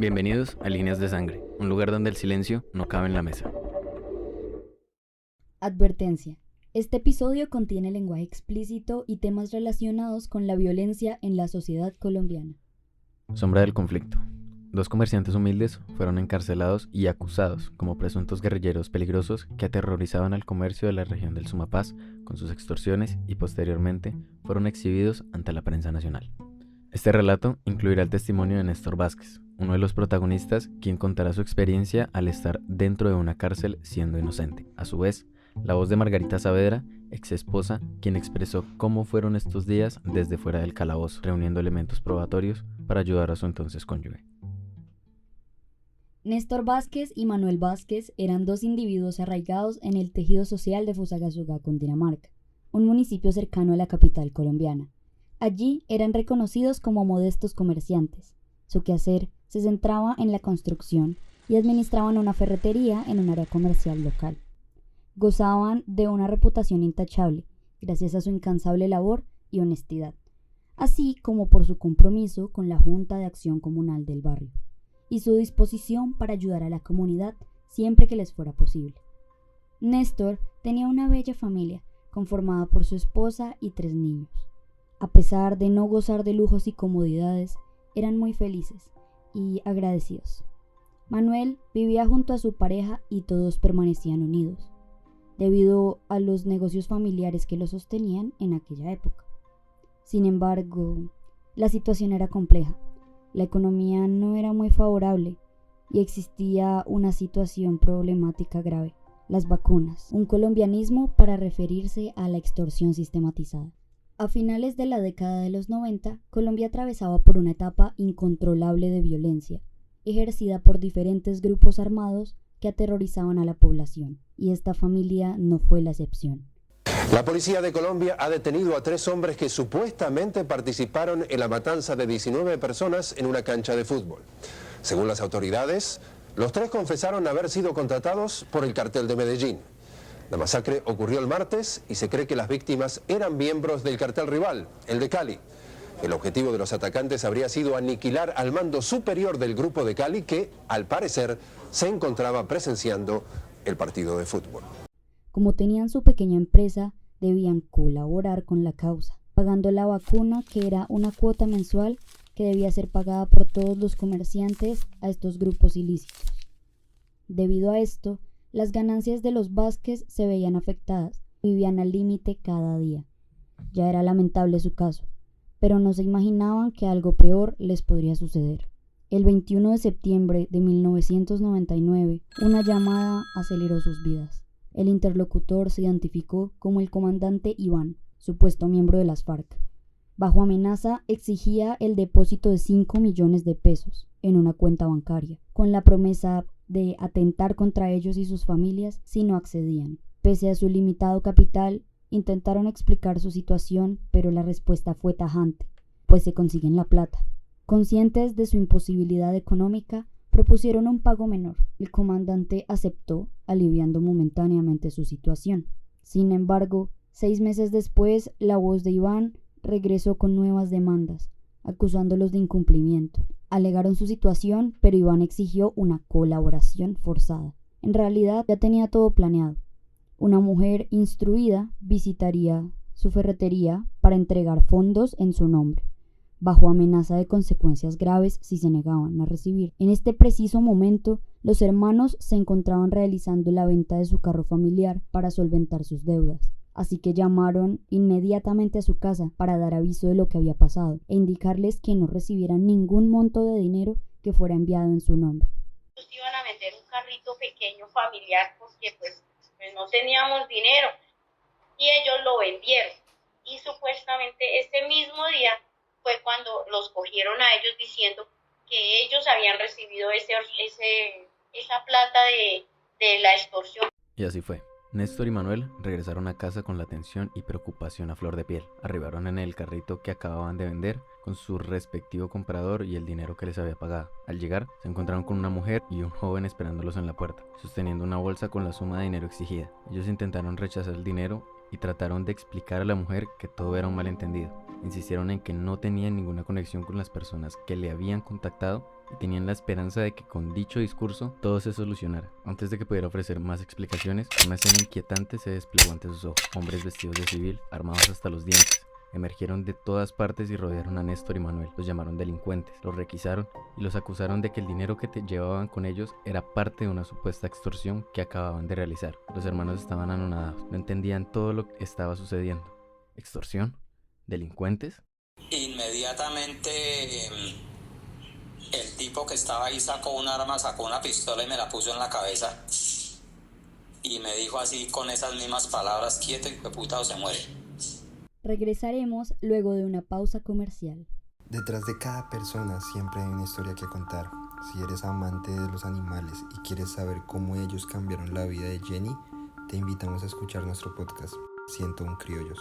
Bienvenidos a Líneas de Sangre, un lugar donde el silencio no cabe en la mesa. Advertencia. Este episodio contiene lenguaje explícito y temas relacionados con la violencia en la sociedad colombiana. Sombra del conflicto. Dos comerciantes humildes fueron encarcelados y acusados como presuntos guerrilleros peligrosos que aterrorizaban al comercio de la región del Sumapaz con sus extorsiones y posteriormente fueron exhibidos ante la prensa nacional. Este relato incluirá el testimonio de Néstor Vázquez, uno de los protagonistas, quien contará su experiencia al estar dentro de una cárcel siendo inocente. A su vez, la voz de Margarita Saavedra, ex esposa, quien expresó cómo fueron estos días desde fuera del calabozo, reuniendo elementos probatorios para ayudar a su entonces cónyuge. Néstor Vázquez y Manuel Vázquez eran dos individuos arraigados en el tejido social de Fusagasugá, Cundinamarca, un municipio cercano a la capital colombiana. Allí eran reconocidos como modestos comerciantes. Su quehacer se centraba en la construcción y administraban una ferretería en un área comercial local. Gozaban de una reputación intachable, gracias a su incansable labor y honestidad, así como por su compromiso con la Junta de Acción Comunal del barrio y su disposición para ayudar a la comunidad siempre que les fuera posible. Néstor tenía una bella familia, conformada por su esposa y 3 niños. A pesar de no gozar de lujos y comodidades, eran muy felices y agradecidos. Manuel vivía junto a su pareja y todos permanecían unidos, debido a los negocios familiares que los sostenían en aquella época. Sin embargo, la situación era compleja. La economía no era muy favorable y existía una situación problemática grave: las vacunas, un colombianismo para referirse a la extorsión sistematizada. A finales de la década de los 90, Colombia atravesaba por una etapa incontrolable de violencia, ejercida por diferentes grupos armados que aterrorizaban a la población, y esta familia no fue la excepción. La policía de Colombia ha detenido a 3 hombres que supuestamente participaron en la matanza de 19 personas en una cancha de fútbol. Según las autoridades, los 3 confesaron haber sido contratados por el cartel de Medellín. La masacre ocurrió el martes y se cree que las víctimas eran miembros del cartel rival, el de Cali. El objetivo de los atacantes habría sido aniquilar al mando superior del grupo de Cali que, al parecer, se encontraba presenciando el partido de fútbol. Como tenían su pequeña empresa, debían colaborar con la causa, pagando la vacuna, que era una cuota mensual que debía ser pagada por todos los comerciantes a estos grupos ilícitos. Debido a esto, las ganancias de los Vázquez se veían afectadas, vivían al límite cada día. Ya era lamentable su caso, pero no se imaginaban que algo peor les podría suceder. El 21 de septiembre de 1999, una llamada aceleró sus vidas. El interlocutor se identificó como el comandante Iván, supuesto miembro de las FARC. Bajo amenaza exigía el depósito de 5 millones de pesos en una cuenta bancaria, con la promesa de atentar contra ellos y sus familias si no accedían. Pese a su limitado capital, intentaron explicar su situación, pero la respuesta fue tajante: pues se consiguen la plata. Conscientes de su imposibilidad económica, propusieron un pago menor. El comandante aceptó, aliviando momentáneamente su situación. Sin embargo, 6 meses después, la voz de Iván regresó con nuevas demandas, acusándolos de incumplimiento. Alegaron su situación, pero Iván exigió una colaboración forzada. En realidad, ya tenía todo planeado. Una mujer instruida visitaría su ferretería para entregar fondos en su nombre, bajo amenaza de consecuencias graves si se negaban a recibir. En este preciso momento, los hermanos se encontraban realizando la venta de su carro familiar para solventar sus deudas. Así que llamaron inmediatamente a su casa para dar aviso de lo que había pasado e indicarles que no recibieran ningún monto de dinero que fuera enviado en su nombre. Iban a vender un carrito pequeño familiar porque pues no teníamos dinero, y ellos lo vendieron, y supuestamente ese mismo día fue cuando los cogieron a ellos diciendo que ellos habían recibido esa plata de la extorsión. Y así fue. Néstor y Manuel regresaron a casa con la tensión y preocupación a flor de piel. Arribaron en el carrito que acababan de vender con su respectivo comprador y el dinero que les había pagado. Al llegar, se encontraron con una mujer y un joven esperándolos en la puerta, sosteniendo una bolsa con la suma de dinero exigida. Ellos intentaron rechazar el dinero y trataron de explicar a la mujer que todo era un malentendido. insistieron en que no tenían ninguna conexión con las personas que le habían contactado y tenían la esperanza de que con dicho discurso todo se solucionara. Antes de que pudiera ofrecer más explicaciones, una escena inquietante se desplegó ante sus ojos. Hombres vestidos de civil, armados hasta los dientes, emergieron de todas partes y rodearon a Néstor y Manuel. Los llamaron delincuentes, los requisaron y los acusaron de que el dinero que llevaban con ellos era parte de una supuesta extorsión que acababan de realizar. Los hermanos estaban anonadados, no entendían todo lo que estaba sucediendo. ¿Extorsión? ¿Delincuentes? Inmediatamente el tipo que estaba ahí sacó un arma, sacó una pistola y me la puso en la cabeza y me dijo así con esas mismas palabras: quieto, hijo de puta, o se muere. Regresaremos luego de una pausa comercial. Detrás de cada persona siempre hay una historia que contar. Si eres amante de los animales y quieres saber cómo ellos cambiaron la vida de Jenny, te invitamos a escuchar nuestro podcast 101 Criollos.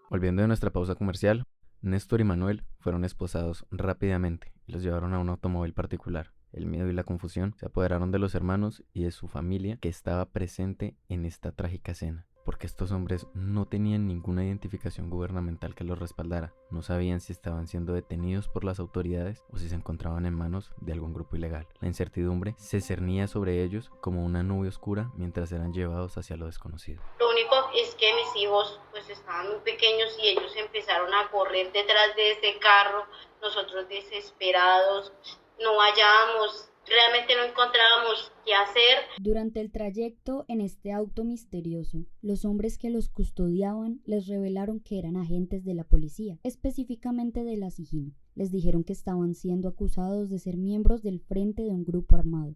Volviendo de nuestra pausa comercial, Néstor y Manuel fueron esposados rápidamente y los llevaron a un automóvil particular. El miedo y la confusión se apoderaron de los hermanos y de su familia que estaba presente en esta trágica escena, porque estos hombres no tenían ninguna identificación gubernamental que los respaldara. No sabían si estaban siendo detenidos por las autoridades o si se encontraban en manos de algún grupo ilegal. La incertidumbre se cernía sobre ellos como una nube oscura mientras eran llevados hacia lo desconocido. Lo único es que mis hijos pues estaban muy pequeños y ellos empezaron a correr detrás de ese carro, nosotros desesperados, no hallábamos, realmente no encontrábamos qué hacer. Durante el trayecto en este auto misterioso, los hombres que los custodiaban les revelaron que eran agentes de la policía, específicamente de la SIJIN. Les dijeron que estaban siendo acusados de ser miembros del frente de un grupo armado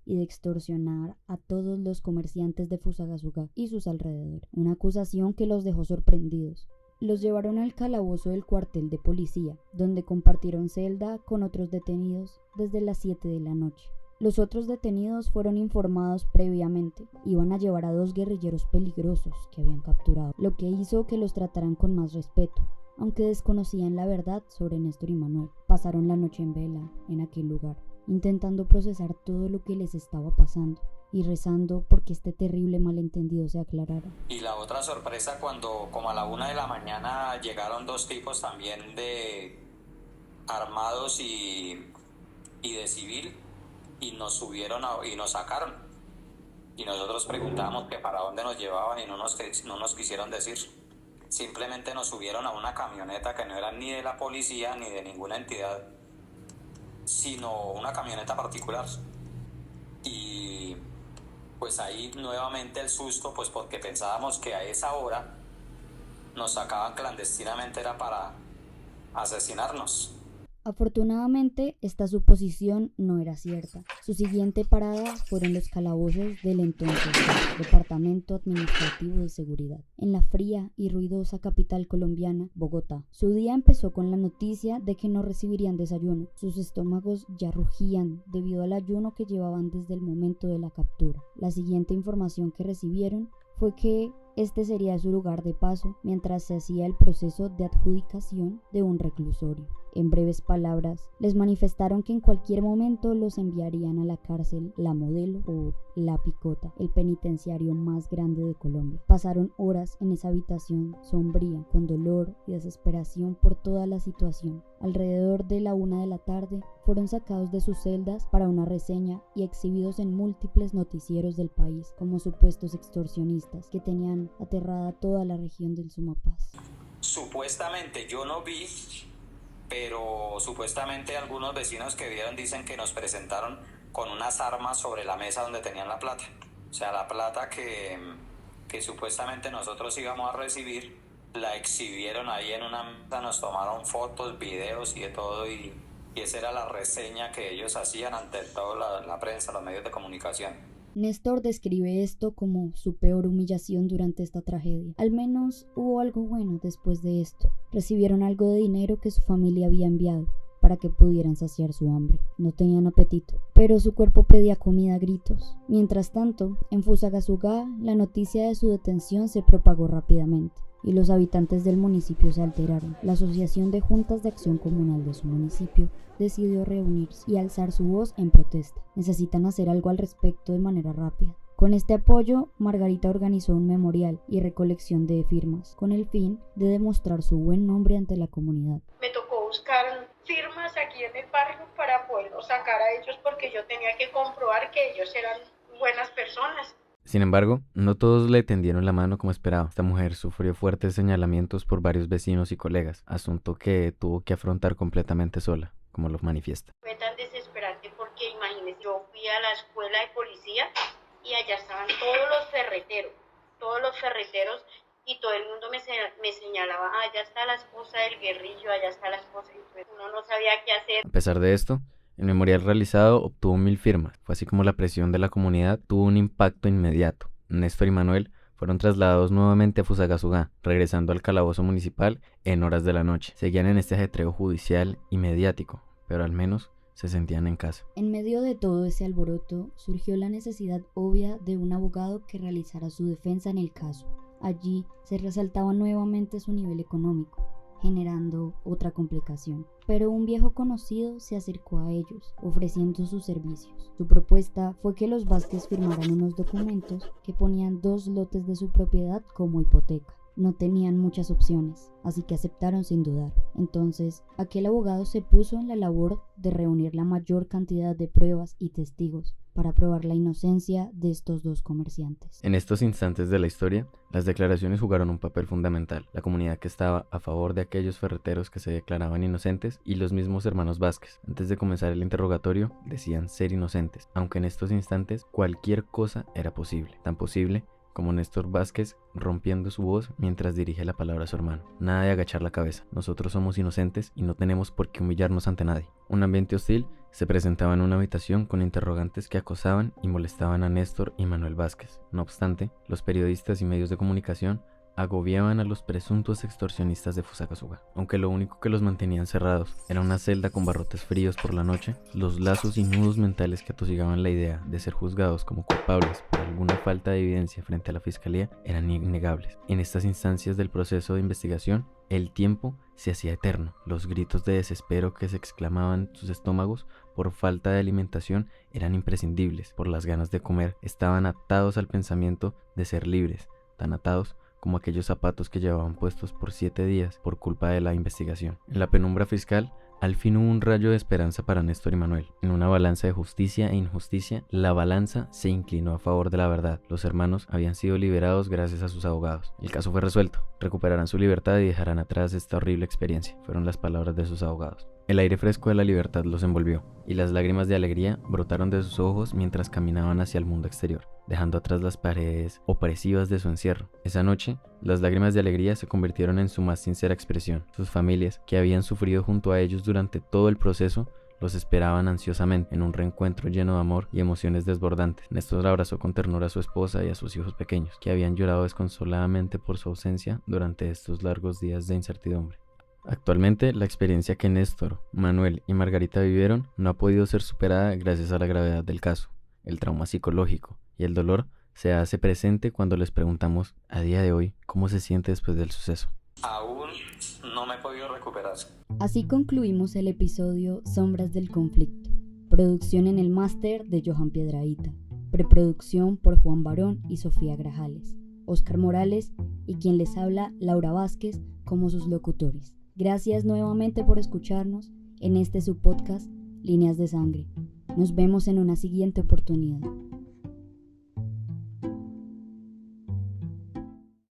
y de extorsionar a todos los comerciantes de Fusagasugá y sus alrededores, una acusación que los dejó sorprendidos. Los llevaron al calabozo del cuartel de policía, donde compartieron celda con otros detenidos desde las 7 de la noche. Los otros detenidos fueron informados previamente. Iban a llevar a 2 guerrilleros peligrosos que habían capturado, lo que hizo que los trataran con más respeto, aunque desconocían la verdad sobre Néstor y Manuel. Pasaron la noche en vela en aquel lugar, intentando procesar todo lo que les estaba pasando y rezando porque este terrible malentendido se aclarara. Y la otra sorpresa cuando como a la 1 de la mañana llegaron 2 tipos también de armados y de civil y nos subieron y nos sacaron. Y nosotros preguntábamos que para dónde nos llevaban y no nos quisieron decir. Simplemente nos subieron a una camioneta que no era ni de la policía ni de ninguna entidad, sino una camioneta particular. Y pues ahí nuevamente el susto, pues porque pensábamos que a esa hora nos sacaban clandestinamente era para asesinarnos. Afortunadamente, esta suposición no era cierta. Su siguiente parada fueron los calabozos del entonces Departamento Administrativo de Seguridad, en la fría y ruidosa capital colombiana, Bogotá. Su día empezó con la noticia de que no recibirían desayuno. Sus estómagos ya rugían debido al ayuno que llevaban desde el momento de la captura. La siguiente información que recibieron fue que este sería su lugar de paso mientras se hacía el proceso de adjudicación de un reclusorio. En breves palabras, les manifestaron que en cualquier momento los enviarían a la cárcel La Modelo o La Picota, el penitenciario más grande de Colombia. Pasaron horas en esa habitación sombría, con dolor y desesperación por toda la situación. Alrededor de la 1 de la tarde, fueron sacados de sus celdas para una reseña y exhibidos en múltiples noticieros del país como supuestos extorsionistas que tenían aterrada toda la región del Sumapaz. Supuestamente yo no vi, pero supuestamente algunos vecinos que vieron dicen que nos presentaron con unas armas sobre la mesa donde tenían la plata. O sea, la plata que supuestamente nosotros íbamos a recibir, la exhibieron ahí en una mesa, nos tomaron fotos, videos y de todo, y esa era la reseña que ellos hacían ante toda la prensa, los medios de comunicación. Néstor describe esto como su peor humillación durante esta tragedia. Al menos hubo algo bueno después de esto. Recibieron algo de dinero que su familia había enviado para que pudieran saciar su hambre. No tenían apetito, pero su cuerpo pedía comida a gritos. Mientras tanto, en Fusagasugá, la noticia de su detención se propagó rápidamente y los habitantes del municipio se alteraron. La Asociación de Juntas de Acción Comunal de su municipio decidió reunirse y alzar su voz en protesta. Necesitan hacer algo al respecto de manera rápida. Con este apoyo, Margarita organizó un memorial y recolección de firmas, con el fin de demostrar su buen nombre ante la comunidad. Me tocó buscar firmas aquí en el barrio para poderlos sacar a ellos porque yo tenía que comprobar que ellos eran buenas personas. Sin embargo, no todos le tendieron la mano como esperaba. Esta mujer sufrió fuertes señalamientos por varios vecinos y colegas, asunto que tuvo que afrontar completamente sola, como lo manifiesta. Fue tan desesperante porque imagínense, yo fui a la escuela de policía y allá estaban todos los ferreteros y todo el mundo me señalaba, allá está la esposa del guerrillo, allá está la esposa, y uno no sabía qué hacer. A pesar de esto, el memorial realizado obtuvo 1000 firmas. Fue así como la presión de la comunidad tuvo un impacto inmediato. Néstor y Manuel fueron trasladados nuevamente a Fusagasugá, regresando al calabozo municipal en horas de la noche. Seguían en este ajetreo judicial y mediático, pero al menos se sentían en casa. En medio de todo ese alboroto, surgió la necesidad obvia de un abogado que realizara su defensa en el caso. Allí se resaltaba nuevamente su nivel económico, generando otra complicación. Pero un viejo conocido se acercó a ellos, ofreciendo sus servicios. Su propuesta fue que los Vázquez firmaran unos documentos que ponían 2 lotes de su propiedad como hipoteca. No tenían muchas opciones, así que aceptaron sin dudar. Entonces, aquel abogado se puso en la labor de reunir la mayor cantidad de pruebas y testigos para probar la inocencia de estos 2 comerciantes. En estos instantes de la historia, las declaraciones jugaron un papel fundamental. La comunidad que estaba a favor de aquellos ferreteros que se declaraban inocentes y los mismos hermanos Vázquez, antes de comenzar el interrogatorio, decían ser inocentes, aunque en estos instantes cualquier cosa era posible, tan posible como Néstor Vázquez rompiendo su voz mientras dirige la palabra a su hermano. Nada de agachar la cabeza, nosotros somos inocentes y no tenemos por qué humillarnos ante nadie. Un ambiente hostil se presentaba en una habitación con interrogantes que acosaban y molestaban a Néstor y Manuel Vázquez. No obstante, los periodistas y medios de comunicación agobiaban a los presuntos extorsionistas de Fusagasugá. Aunque lo único que los mantenía encerrados era una celda con barrotes fríos por la noche, los lazos y nudos mentales que atosigaban la idea de ser juzgados como culpables por alguna falta de evidencia frente a la fiscalía eran innegables. En estas instancias del proceso de investigación, el tiempo se hacía eterno. Los gritos de desespero que se exclamaban sus estómagos por falta de alimentación eran imprescindibles. Por las ganas de comer, estaban atados al pensamiento de ser libres, tan atados como aquellos zapatos que llevaban puestos por 7 días por culpa de la investigación. En la penumbra fiscal, al fin hubo un rayo de esperanza para Néstor y Manuel. En una balanza de justicia e injusticia, la balanza se inclinó a favor de la verdad. Los hermanos habían sido liberados gracias a sus abogados. El caso fue resuelto. Recuperarán su libertad y dejarán atrás esta horrible experiencia, fueron las palabras de sus abogados. El aire fresco de la libertad los envolvió, y las lágrimas de alegría brotaron de sus ojos mientras caminaban hacia el mundo exterior, dejando atrás las paredes opresivas de su encierro. Esa noche, las lágrimas de alegría se convirtieron en su más sincera expresión. Sus familias, que habían sufrido junto a ellos durante todo el proceso, los esperaban ansiosamente en un reencuentro lleno de amor y emociones desbordantes. Néstor abrazó con ternura a su esposa y a sus hijos pequeños, que habían llorado desconsoladamente por su ausencia durante estos largos días de incertidumbre. Actualmente, la experiencia que Néstor, Manuel y Margarita vivieron no ha podido ser superada gracias a la gravedad del caso. El trauma psicológico y el dolor se hace presente cuando les preguntamos a día de hoy cómo se siente después del suceso. Aún no me he podido recuperar. Así concluimos el episodio Sombras del Conflicto. Producción en el máster de Johan Piedrahita. Preproducción por Juan Barón y Sofía Grajales. Oscar Morales y quien les habla, Laura Vázquez, como sus locutores. Gracias nuevamente por escucharnos en este su podcast Líneas de Sangre. Nos vemos en una siguiente oportunidad.